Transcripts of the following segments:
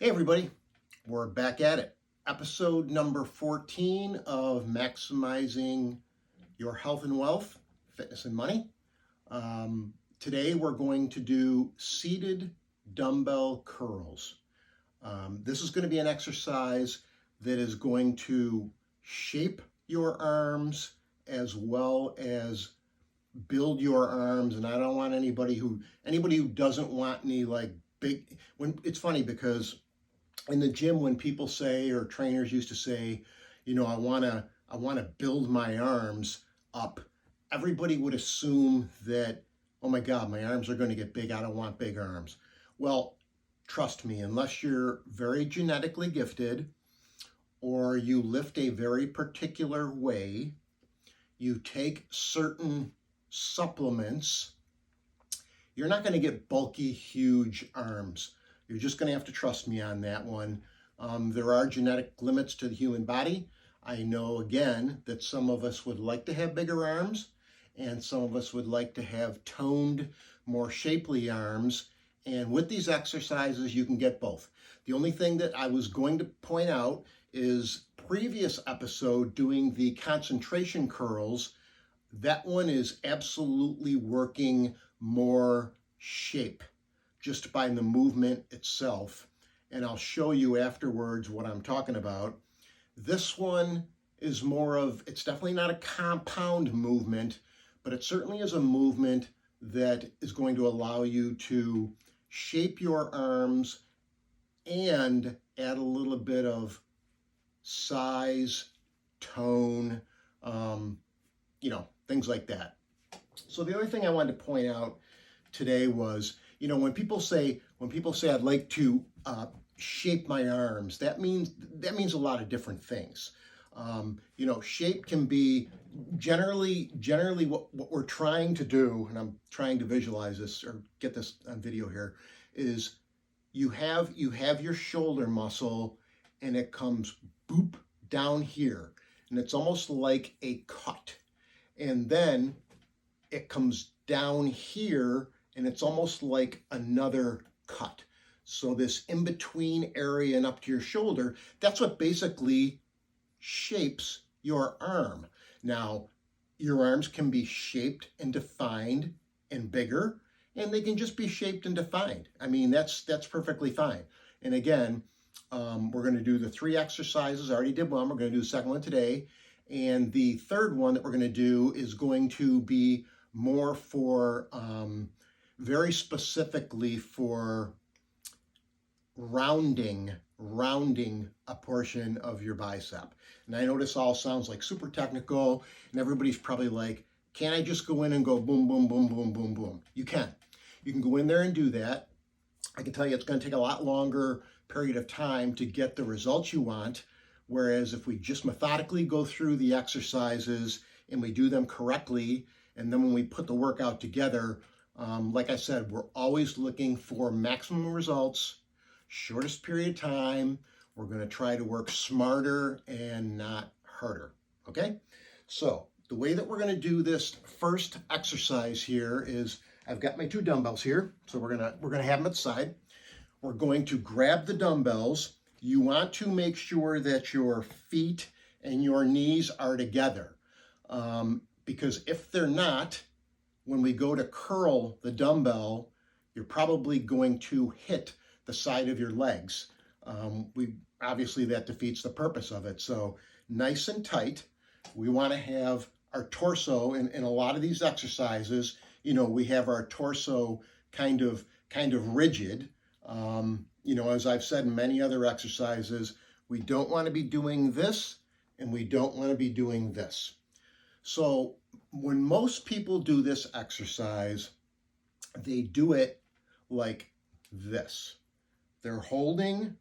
Hey everybody, we're back at it. Episode number 14 of Maximizing Your Health and Wealth, Fitness and Money. Today we're going to do seated dumbbell curls. This is going to be an exercise that is going to shape your arms as well as build your arms. And I don't want anybody who doesn't want any like big, when it's funny because in the gym when people say, or trainers used to say, I want to build my arms up, everybody would assume that, oh my God, my arms are going to get big, I don't want big arms. Well, trust me, unless you're very genetically gifted or you lift a very particular way, you take certain supplements, you're not going to get bulky, huge arms. You're just going to have to trust me on that one. There are genetic limits to the human body. I know, again, that some of us would like to have bigger arms, and some of us would like to have toned, more shapely arms. And with these exercises, you can get both. The only thing that I was going to point out is previous episode doing the concentration curls. That one is absolutely working more shape just by the movement itself. And I'll show you afterwards what I'm talking about. This one is more of, it's definitely not a compound movement, but it certainly is a movement that is going to allow you to shape your arms and add a little bit of size, tone, things like that. So the other thing I wanted to point out today was, when people say I'd like to shape my arms, that means a lot of different things. Shape can be generally what we're trying to do, and I'm trying to visualize this or get this on video here, is you have your shoulder muscle and it comes boop down here, and it's almost like a cut, and then it comes down here and it's almost like another cut. So this in-between area and up to your shoulder, that's what basically shapes your arm. Now, your arms can be shaped and defined and bigger, and they can just be shaped and defined. I mean, that's perfectly fine. And again, we're going to do the 3 exercises. I already did one. We're going to do the second one today. And the third one that we're going to do is going to be more for, very specifically for rounding a portion of your bicep. And I know this all sounds like super technical, and everybody's probably like, can't I just go in and go boom, boom, boom, boom, boom, boom? You can. You can go in there and do that. I can tell you it's going to take a lot longer period of time to get the results you want. Whereas if we just methodically go through the exercises and we do them correctly, and then when we put the workout together, like I said, we're always looking for maximum results, shortest period of time. We're going to try to work smarter and not harder. Okay? So the way that we're going to do this first exercise here is I've got my 2 dumbbells here. So we're going to have them at the side. We're going to grab the dumbbells. You want to make sure that your feet and your knees are together. Because if they're not, when we go to curl the dumbbell, you're probably going to hit the side of your legs. Obviously that defeats the purpose of it. So nice and tight. We want to have our torso in a lot of these exercises. We have our torso kind of rigid. As I've said in many other exercises, we don't want to be doing this and we don't want to be doing this. So when most people do this exercise, they do it like this. They're holding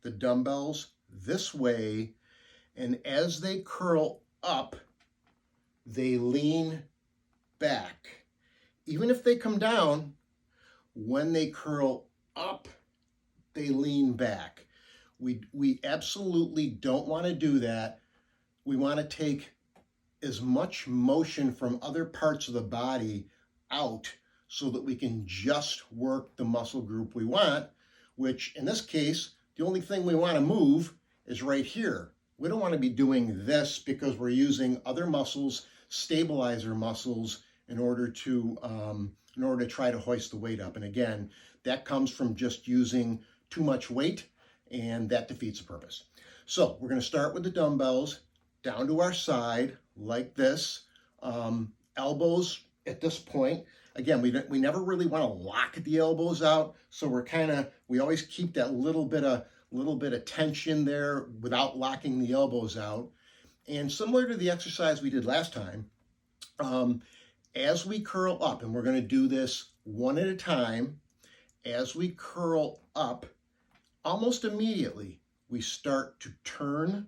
the dumbbells this way, and as they curl up, they lean back. Even if they come down, when they curl up, they lean back. We absolutely don't want to do that. We want to take as much motion from other parts of the body out so that we can just work the muscle group we want, which in this case, the only thing we want to move is right here. We don't want to be doing this because we're using other muscles, stabilizer muscles, in order to try to hoist the weight up. And again, that comes from just using too much weight, and that defeats the purpose. So we're going to start with the dumbbells down to our side like this. Elbows at this point. Again, we never really want to lock the elbows out, so we always keep that little bit of tension there without locking the elbows out. And similar to the exercise we did last time, as we curl up, and we're going to do this one at a time, as we curl up, almost immediately we start to turn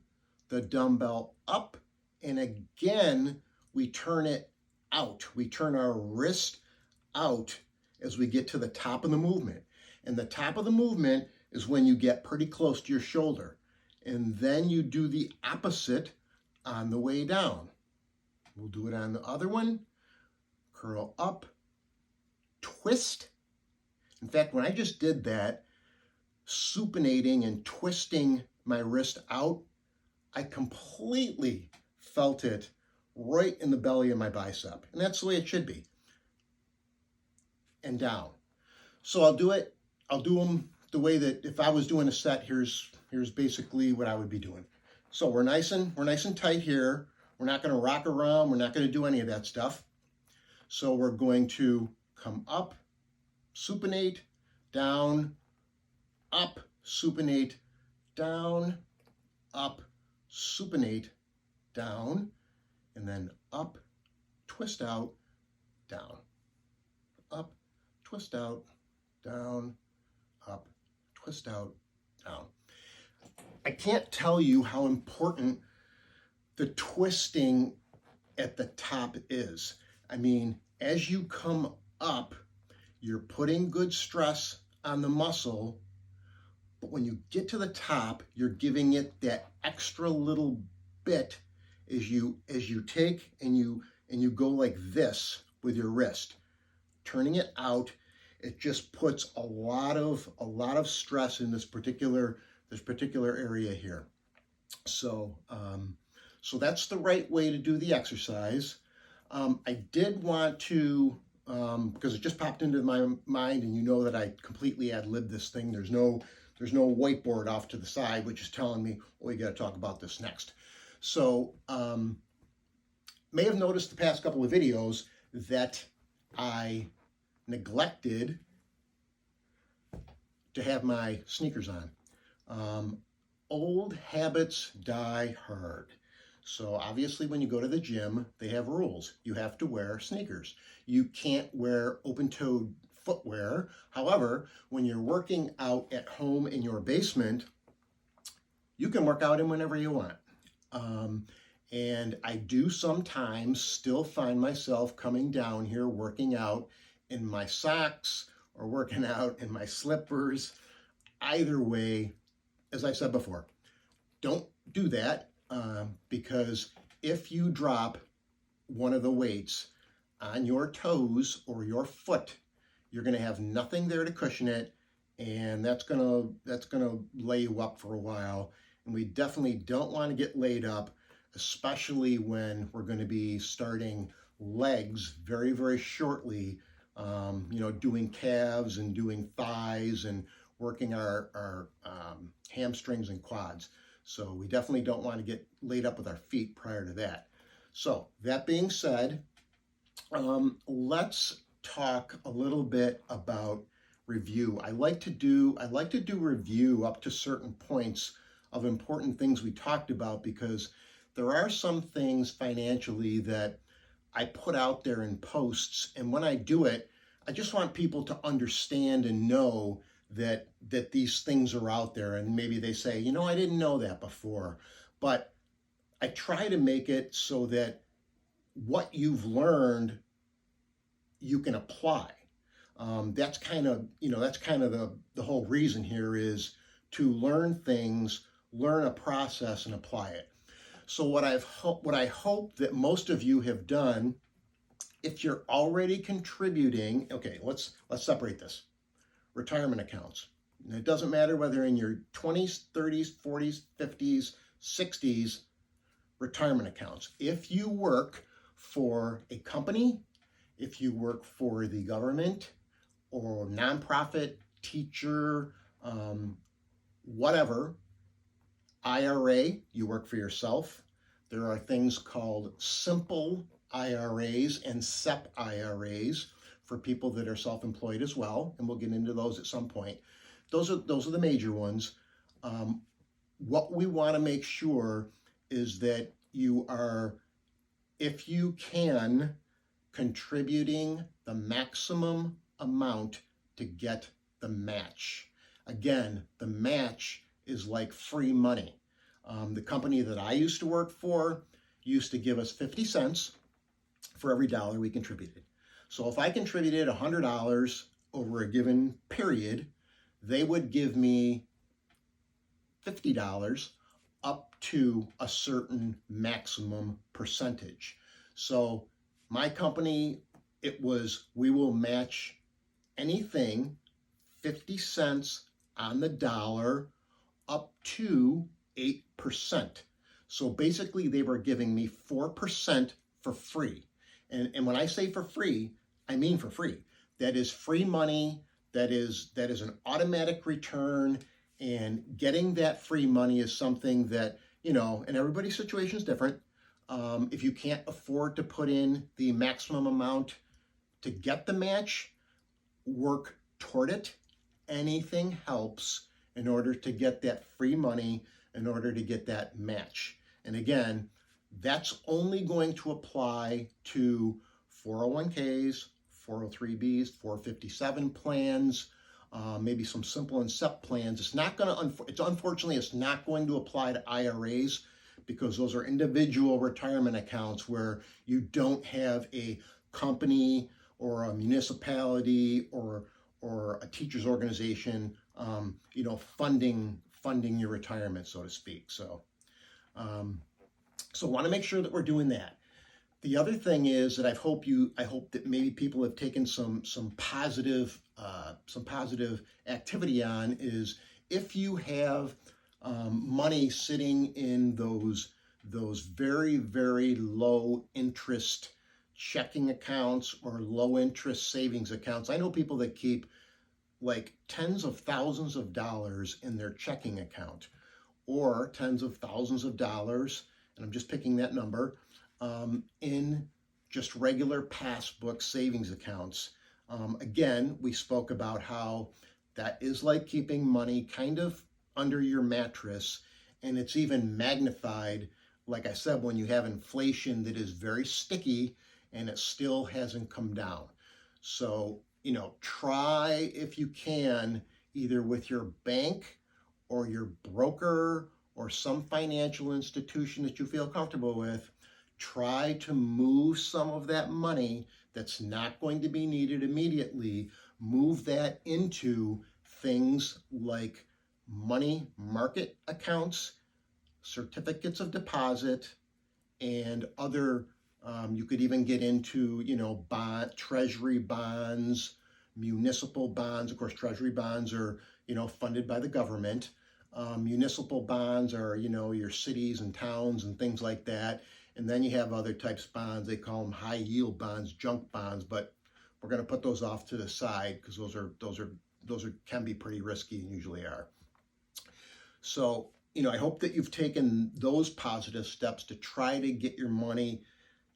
the dumbbell up, and again we turn it out. We turn our wrist out as we get to the top of the movement. And the top of the movement is when you get pretty close to your shoulder. And then you do the opposite on the way down. We'll do it on the other one. Curl up, twist. In fact, when I just did that, supinating and twisting my wrist out, I completely felt it right in the belly of my bicep. And that's the way it should be. And down. So I'll do them the way that if I was doing a set, here's basically what I would be doing. So we're nice and tight here. We're not going to rock around. We're not going to do any of that stuff. So we're going to come up, supinate, down, up, supinate, down, up, supinate, down, and then up, twist out, down, up, twist out, down, up, twist out, down. I can't tell you how important the twisting at the top is. I mean, as you come up, you're putting good stress on the muscle, but when you get to the top, you're giving it that extra little bit as you take and you go like this with your wrist, turning it out. It just puts a lot of stress in this particular area here. So that's the right way to do the exercise. I did want to, because it just popped into my mind, and you know that I completely ad-libbed this thing. There's no whiteboard off to the side, which is telling me, well, you got to talk about this next. So may have noticed the past couple of videos that I neglected to have my sneakers on. Old habits die hard. So obviously when you go to the gym, they have rules. You have to wear sneakers. You can't wear open-toed footwear. However, when you're working out at home in your basement, you can work out in whenever you want. And I do sometimes still find myself coming down here working out in my socks or working out in my slippers. Either way, as I said before, don't do that. Because if you drop one of the weights on your toes or your foot, you're going to have nothing there to cushion it, and that's going to lay you up for a while. And we definitely don't want to get laid up, especially when we're going to be starting legs very, very shortly. Doing calves and doing thighs and working our hamstrings and quads. So we definitely don't want to get laid up with our feet prior to that. So that being said, let's talk a little bit about review. I like to do review up to certain points of important things we talked about, because there are some things financially that I put out there in posts, and when I do it, I just want people to understand and know that these things are out there. And maybe they say, I didn't know that before. But I try to make it so that what you've learned, you can apply. That's kind of the whole reason here, is to learn things, learn a process, and apply it. So what I hope that most of you have done, if you're already contributing, okay, let's separate this. Retirement accounts. And it doesn't matter whether in your 20s, 30s, 40s, 50s, 60s, retirement accounts. If you work for a company, if you work for the government or nonprofit, teacher, whatever, IRA, you work for yourself. There are things called simple IRAs and SEP IRAs for people that are self-employed as well, and we'll get into those at some point. Those are the major ones. What we want to make sure is that you are, if you can, contributing the maximum amount to get the match. Again, the match is like free money. The company that I used to work for used to give us 50 cents for every dollar we contributed. So if I contributed $100 over a given period, they would give me $50 up to a certain maximum percentage. So my company, it was, we will match anything 50 cents on the dollar up to 8%. So basically they were giving me 4% for free. And when I say for free, I mean for free. That is free money. That is an automatic return. And getting that free money is something that, you know, and everybody's situation is different. If you can't afford to put in the maximum amount to get the match, work toward it. Anything helps in order to get that free money, in order to get that match. And again, that's only going to apply to 401ks, 403bs, 457 plans, maybe some simple and SEP plans. It's not going to, unfortunately, it's not going to apply to IRAs because those are individual retirement accounts where you don't have a company or a municipality or a teacher's organization, you know, funding your retirement, so to speak. So, so want to make sure that we're doing that. The other thing is that I hope that maybe people have taken some positive activity on is if you have money sitting in those very, very low interest checking accounts or low interest savings accounts. I know people that keep like tens of thousands of dollars in their checking account or tens of thousands of dollars, and I'm just picking that number, in just regular passbook savings accounts. Again, we spoke about how that is like keeping money kind of under your mattress, and it's even magnified, like I said, when you have inflation that is very sticky and it still hasn't come down. So, you know, try if you can, either with your bank or your broker or some financial institution that you feel comfortable with, try to move some of that money that's not going to be needed immediately, move that into things like money market accounts, certificates of deposit, and other, you could even get into, you know, treasury bonds, municipal bonds. Of course, treasury bonds are, you know, funded by the government. Municipal bonds are, you know, your cities and towns and things like that. And then you have other types of bonds. They call them high yield bonds, junk bonds, but we're going to put those off to the side because those can be pretty risky and usually are. So, you know, I hope that you've taken those positive steps to try to get your money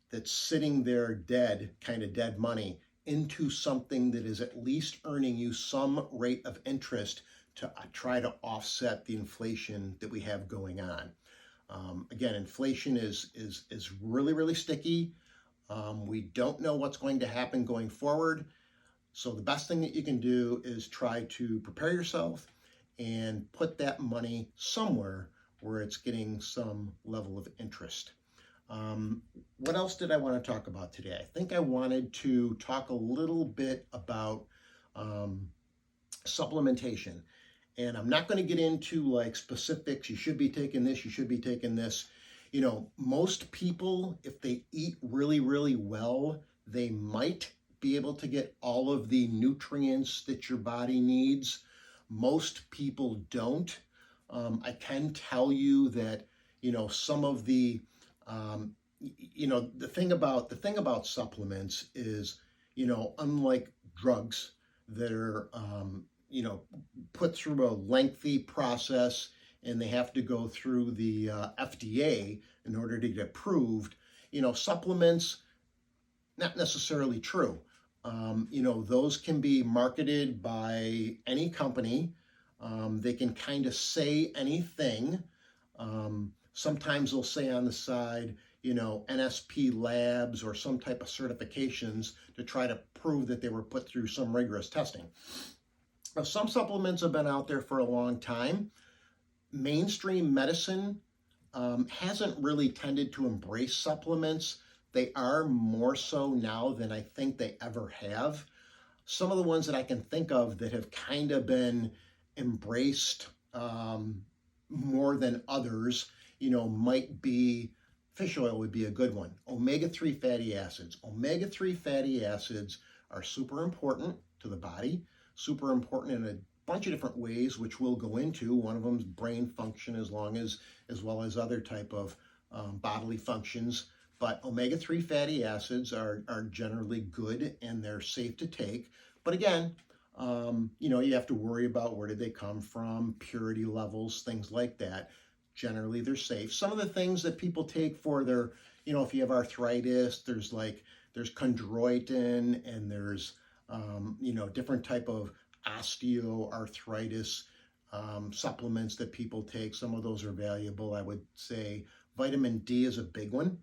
that's sitting there dead, kind of dead money, into something that is at least earning you some rate of interest to try to offset the inflation that we have going on. Again, inflation is really, really sticky. We don't know what's going to happen going forward. So the best thing that you can do is try to prepare yourself and put that money somewhere where it's getting some level of interest. What else did I want to talk about today? I think I wanted to talk a little bit about supplementation. And I'm not going to get into like specifics. You should be taking this, you should be taking this. You know, most people, if they eat really, really well, they might be able to get all of the nutrients that your body needs. Most people don't. I can tell you that, some of the, the thing about supplements is, unlike drugs that are, put through a lengthy process and they have to go through the FDA in order to get approved, supplements, not necessarily true. Those can be marketed by any company. They can kind of say anything. Sometimes they'll say on the side, NSP labs or some type of certifications to try to prove that they were put through some rigorous testing. Now, some supplements have been out there for a long time. Mainstream medicine hasn't really tended to embrace supplements. They are more so now than I think they ever have. Some of the ones that I can think of that have kind of been embraced more than others, might be fish oil would be a good one. Omega-3 fatty acids. Omega-3 fatty acids are super important to the body, super important in a bunch of different ways, which we'll go into. One of them is brain function, as well as other type of bodily functions. But omega-3 fatty acids are generally good and they're safe to take. But again, you have to worry about where did they come from, purity levels, things like that. Generally, they're safe. Some of the things that people take for their, if you have arthritis, there's chondroitin and there's, different type of osteoarthritis supplements that people take. Some of those are valuable. I would say vitamin D is a big one,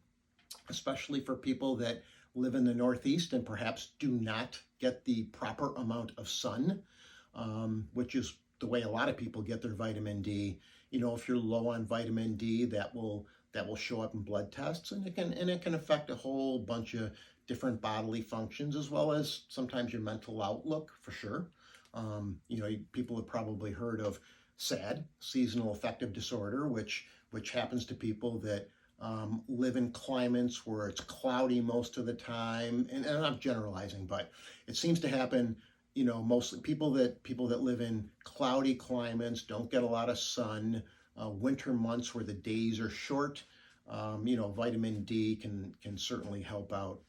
especially for people that live in the Northeast and perhaps do not get the proper amount of sun, which is the way a lot of people get their vitamin D. If you're low on vitamin D, that will show up in blood tests, and it can affect a whole bunch of different bodily functions, as well as sometimes your mental outlook, for sure. People have probably heard of SAD, seasonal affective disorder, which happens to people that live in climates where it's cloudy most of the time, and I'm not generalizing, but it seems to happen. Mostly people that live in cloudy climates, don't get a lot of sun, winter months where the days are short. Vitamin D can certainly help out.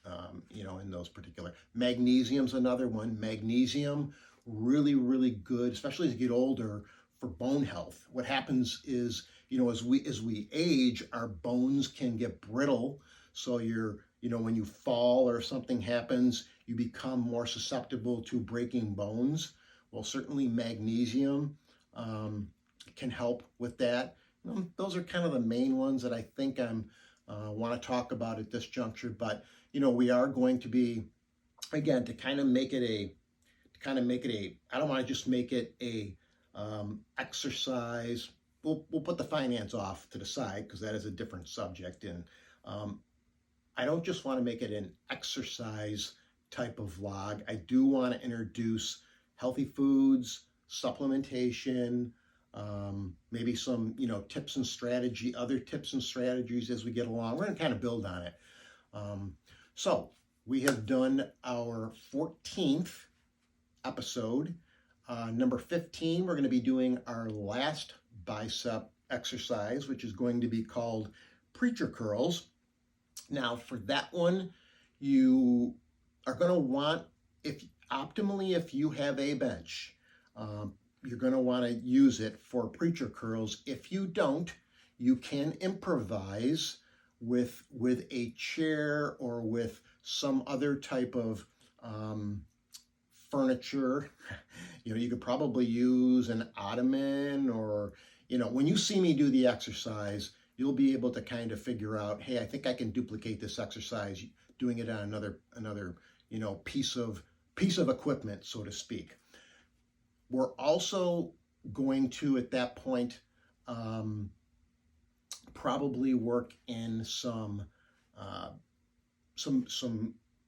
In those particular. Magnesium's another one. Magnesium, really, really good, especially as you get older, for bone health. What happens is, as we age, our bones can get brittle. So when you fall or something happens, you become more susceptible to breaking bones. Well, certainly magnesium can help with that. Those are kind of the main ones that I think I'm want to talk about at this juncture. But we are going to be, again, to kind of make it a, I don't want to just make it a exercise. We'll put the finance off to the side because that is a different subject, and I don't just want to make it an exercise type of vlog. I do want to introduce healthy foods, supplementation, maybe some, tips and strategy, other tips and strategies as we get along. We're going to kind of build on it. So we have done our 14th episode. Number 15, we're going to be doing our last bicep exercise, which is going to be called preacher curls. Now, for that one, you are going to want, if you have a bench, you're going to want to use it for preacher curls. If you don't, you can improvise with a chair or with some other type of furniture. You could probably use an ottoman, or, when you see me do the exercise, you'll be able to kind of figure out, hey, I think I can duplicate this exercise doing it on another piece of equipment, so to speak. We're also going to, at that point, probably work in some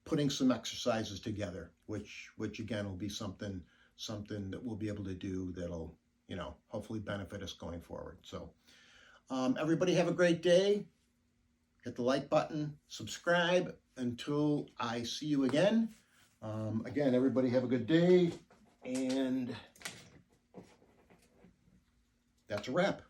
putting some exercises together, which again will be something that we'll be able to do that'll hopefully benefit us going forward. So everybody have a great day. Hit the like button, subscribe. Until I see you again. Again, everybody have a good day, and That's a wrap.